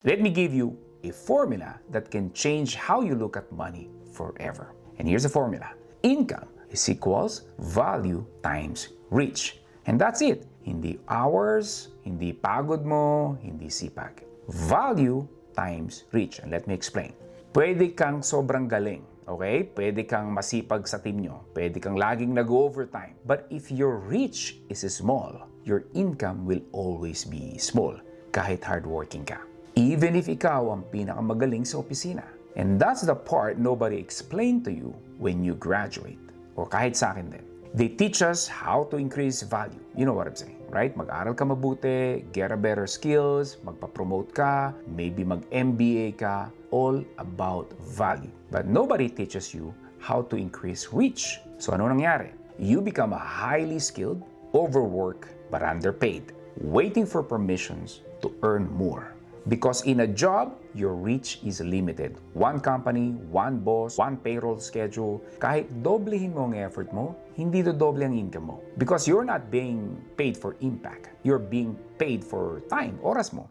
Let me give you a formula that can change how you look at money forever. And here's the formula. Income is equals value times reach. And that's it. Hindi hours, hindi pagod mo, hindi sipag. Value times reach. And let me explain. Pwede kang sobrang galing, okay? Pwede kang masipag sa team nyo. Pwede kang laging nag-overtime. But if your reach is small, your income will always be small, kahit hardworking ka. Even if ikaw ang pinakamagaling sa opisina. And that's the part nobody explained to you when you graduate. O kahit sa akin din. They teach us how to increase value. You know what I'm saying, right? Mag-aral ka mabuti, get a better skills, magpa-promote ka, maybe mag-MBA ka, all about value. But nobody teaches you how to increase reach. So ano nangyari? You become a highly skilled, overworked, but underpaid, waiting for permissions to earn more. Because in a job, your reach is limited. One company, one boss, one payroll schedule. Kahit doblehin mo ang effort mo, hindi dodoble ang income mo. Because you're not being paid for impact. You're being paid for time, oras mo.